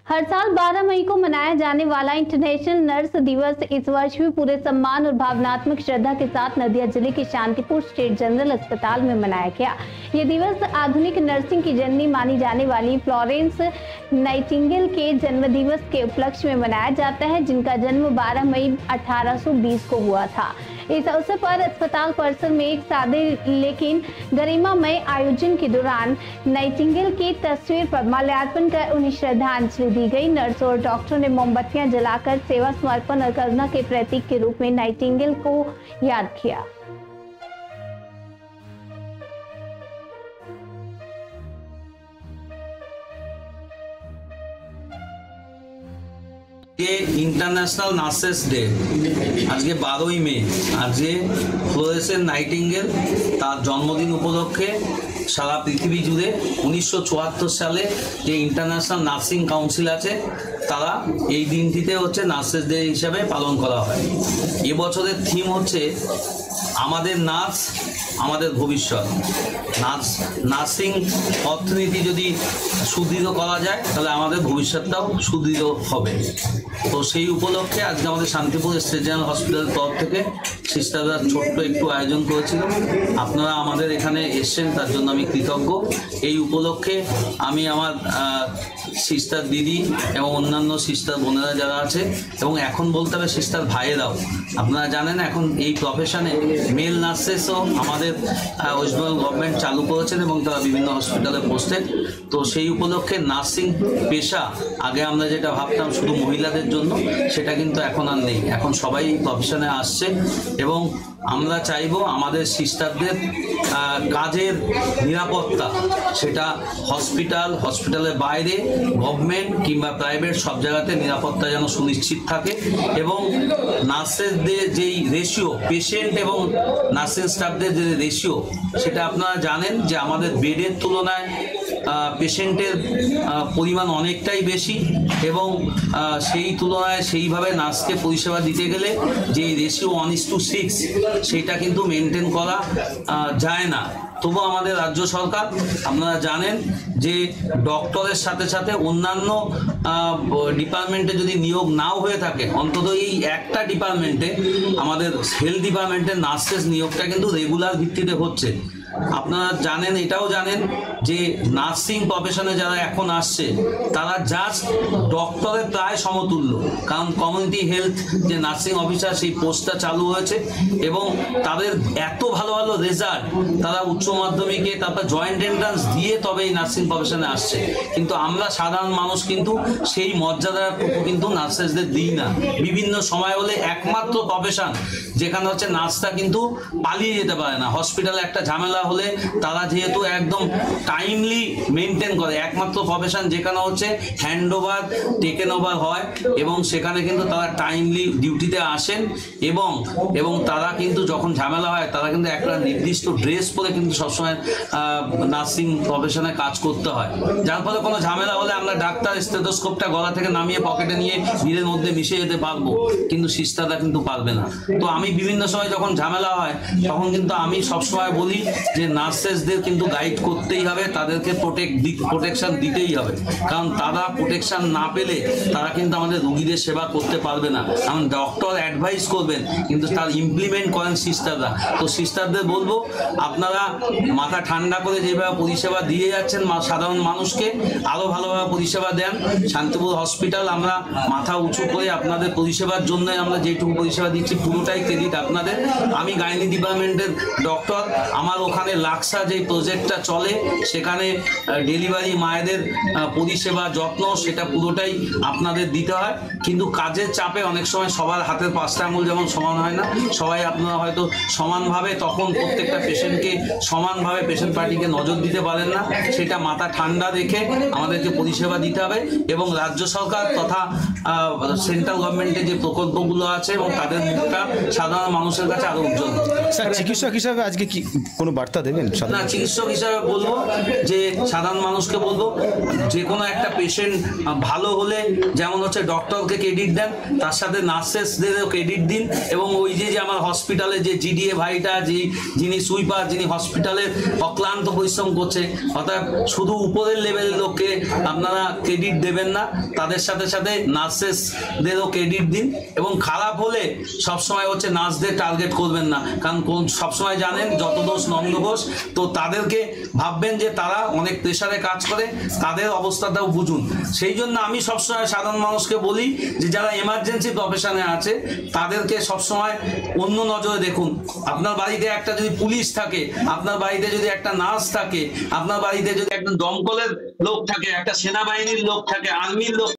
हर साल 12 मई को मनाया जाने वाला इंटरनेशनल नर्स दिवस इस वर्ष भी पूरे सम्मान और भावनात्मक श्रद्धा के साथ नदिया जिले के शांतिपुर स्टेट जनरल अस्पताल में मनाया गया। ये दिवस आधुनिक नर्सिंग की जननी मानी जाने वाली फ्लोरेंस नाइटिंगेल के जन्म दिवस के उपलक्ष्य में मनाया जाता है, जिनका जन्म 12 मई 1820 को हुआ था। इस अवसर पर अस्पताल परिसर में एक सादे लेकिन गरिमामय आयोजन के दौरान नाइटिंगेल की तस्वीर पर माल्यार्पण कर उन्हें श्रद्धांजलि दी गई। नर्स और डॉक्टर ने मोमबत्तियां जलाकर सेवा समर्पण और करुणा के प्रतीक के रूप में नाइटिंगेल को याद किया। इंटरनेशनल नार्सेस डे आज के 12 मई आज फ्लोरेंस नाइटिंगेल तार जन्मदिन उपलक्षे सारा पृथ्वी जुड़े 1974 साले जो इंटरनेशनल नार्सिंग काउंसिल आछे तारा এই দিনটিতে হচ্ছে নার্সেস ডে হিসেবে পালন করা হয়। এই বছরের থিম হচ্ছে আমাদের নার্স আমাদের ভবিষ্যৎ। নার্সিং অর্থনীতি যদি সুদৃঢ় করা যায় তাহলে আমাদের ভবিষ্যৎটাও সুদৃঢ় হবে। তো সেই উপলক্ষে আজকে আমাদের শান্তিপুর স্টেট জেনারেল হসপিটালের তরফ থেকে সিস্টাররা ছোট্ট একটু আয়োজন করেছিল। আপনারা আমাদের এখানে এসেছেন তার জন্য আমি কৃতজ্ঞ। এই উপলক্ষে আমি আমার সিস্টার দিদি এবং অন্যান্য সিস্টার বোনেরা যারা আছে এবং এখন বলতে হবে সিস্টার ভাইয়েরাও, আপনারা জানেন এখন এই প্রফেশনে মেল নার্সেসও আমাদের ওয়েস্ট বেঙ্গল গভর্নমেন্ট চালু করেছেন এবং তারা বিভিন্ন হসপিটালে পোস্টেড। তো সেই উপলক্ষে নার্সিং পেশা আগে আমরা যেটা ভাবতাম শুধু মহিলাদের জন্য সেটা কিন্তু এখন আর নেই, এখন সবাই প্রফেশনে আসছে এবং আমরা চাইবো আমাদের সিস্টারদের কাজের নিরাপত্তা সেটা হসপিটালের বাইরে গভর্নমেন্ট কিংবা প্রাইভেট সব জায়গাতে নিরাপত্তা যেন সুনিশ্চিত থাকে এবং নার্সেসদের যেই রেশিও পেশেন্ট এবং নার্সিং স্টাফদের যে রেশিও সেটা আপনারা জানেন যে আমাদের বেডের তুলনায় পেশেন্টের পরিমাণ অনেকটাই বেশি এবং সেই তুলনায় সেইভাবে নার্সকে পরিষেবা দিতে গেলে যে রেশিও 1:6 সেটা কিন্তু মেনটেন করা যায় না। তবু আমাদের রাজ্য সরকার আপনারা জানেন যে ডক্টরের সাথে সাথে অন্যান্য ডিপার্টমেন্টে যদি নিয়োগ নাও হয়ে থাকে অন্তত এই একটা ডিপার্টমেন্টে আমাদের হেলথ ডিপার্টমেন্টের নার্সেস নিয়োগটা কিন্তু রেগুলার ভিত্তিতে হচ্ছে। আপনারা জানেন এটাও জানেন যে নার্সিং প্রফেশনে যারা এখন আসছে তারা জাস্ট ডক্টরের প্রায় সমতুল্য, কারণ কমিউনিটি হেলথ যে নার্সিং অফিসার সেই পোস্টটা চালু হয়েছে এবং তাদের এত ভালো ভালো রেজাল্ট, তারা উচ্চ মাধ্যমিকে তারপর জয়েন্ট এন্ট্রান্স দিয়ে তবে এই নার্সিং প্রফেশনে আসছে, কিন্তু আমরা সাধারণ মানুষ কিন্তু সেই মর্যাদাটুকু কিন্তু নার্সেসদের দিই না। বিভিন্ন সময় হলে একমাত্র প্রফেশন যেখানে হচ্ছে নার্সটা কিন্তু পালিয়ে যেতে পারে না, হসপিটালে একটা ঝামেলা হলে তারা যেহেতু একদম টাইমলি মেনটেন করে, একমাত্র প্রফেশন যেখানে হচ্ছে হ্যান্ড ওভার টেকেন ওভার হয় এবং সেখানে কিন্তু তারা টাইমলি ডিউটিতে আসেন এবং তারা কিন্তু যখন ঝামেলা হয় তারা কিন্তু একটা নির্দিষ্ট ড্রেস পরে কিন্তু সবসময় নার্সিং প্রফেশনে কাজ করতে হয়, যার ফলে কোনো ঝামেলা হলে আমরা ডাক্তার স্টেথোস্কোপটা গলা থেকে নামিয়ে পকেটে নিয়ে ভিড়ের মধ্যে মিশে যেতে পারবো, কিন্তু সিস্টাররা কিন্তু পারবে না। তো আমি বিভিন্ন সময় যখন ঝামেলা হয় তখন কিন্তু আমি সবসময় বলি যে নার্সেসদের কিন্তু গাইড করতেই হবে, তাদেরকে প্রোটেকশন দিতেই হবে, কারণ তারা প্রোটেকশন না পেলে তারা কিন্তু আমাদের রোগীদের সেবা করতে পারবে না। কারণ ডক্টর অ্যাডভাইস করবেন কিন্তু তার ইমপ্লিমেন্ট করেন সিস্টাররা। তো সিস্টারদের বলবো আপনারা মাথা ঠান্ডা করে যেভাবে পরিষেবা দিয়ে যাচ্ছেন সাধারণ মানুষকে আরও ভালোভাবে পরিষেবা দেন। শান্তিপুর হসপিটাল আমরা মাথা উঁচু করে আপনাদের পরিষেবার জন্য আমরা যেটুকু পরিষেবা দিচ্ছি পুরোটাই ক্রেডিট আপনাদের। আমি গাইনি ডিপার্টমেন্টের ডক্টর, আমার ওখানে লাক্সা যে প্রজেক্টটা চলে সেখানে ডেলিভারি মায়েদের পরিষেবা যত্ন সেটা পুরোটাই আপনাদের দিতে হয়, কিন্তু কাজের চাপে অনেক সময় সবার হাতের পাঁচটা আঙুল যেমন সমান হয় না, সবাই আপনারা হয়তো সমানভাবে তখন প্রত্যেকটা পেশেন্টকে সমানভাবে পেশেন্ট পার্টিকে নজর দিতে পারেন না, সেটা মাথা ঠান্ডা রেখে আমাদেরকে পরিষেবা দিতে হবে এবং রাজ্য সরকার তথা সেন্ট্রাল গভর্নমেন্টের যে প্রকল্পগুলো আছে এবং তাদের মুখটা সাধারণ মানুষের কাছে আরো উজ্জ্বল। স্যার চিকিৎসক হিসাবে আজকে কি কোনো বার্তা দেবেন? না, চিকিৎসক হিসাবে বলবো যে সাধারণ মানুষকে বলবো যে কোনো একটা পেশেন্ট ভালো হলে যেমন হচ্ছে ডক্টরকে ক্রেডিট দেন, তার সাথে নার্সেসদেরও ক্রেডিট দিন, এবং ওই যে আমার হসপিটালে যে জিডিএ ভাইটা যিনি সুইপার, যিনি হসপিটালের অক্লান্ত পরিশ্রম করছে, অর্থাৎ শুধু উপরের লেভেলের লোককে আপনারা ক্রেডিট দেবেন না, তাদের সাথে সাথে নার্সেসদেরও ক্রেডিট দিন। এবং খারাপ হলে সবসময় হচ্ছে নার্সদের টার্গেট করবেন না, কারণ সবসময় জানেন যত দোষ নন্দ ঘোষ, তো তাদেরকে ভাববেন যে তারা অনেক প্রেশারে কাজ করে, তাদের অবস্থাটাও বুঝুন। সেই জন্য আমি সবসময় সাধারণ মানুষকে বলি যে যারা এমার্জেন্সি প্রফেশনে আছে তাদেরকে সবসময় অন্য নজরে দেখুন। আপনার বাড়িতে একটা যদি পুলিশ থাকে, আপনার বাড়িতে যদি একটা নার্স থাকে, আপনার বাড়িতে যদি একটা দমকলের লোক থাকে, একটা সেনাবাহিনীর লোক থাকে, আর্মির লোক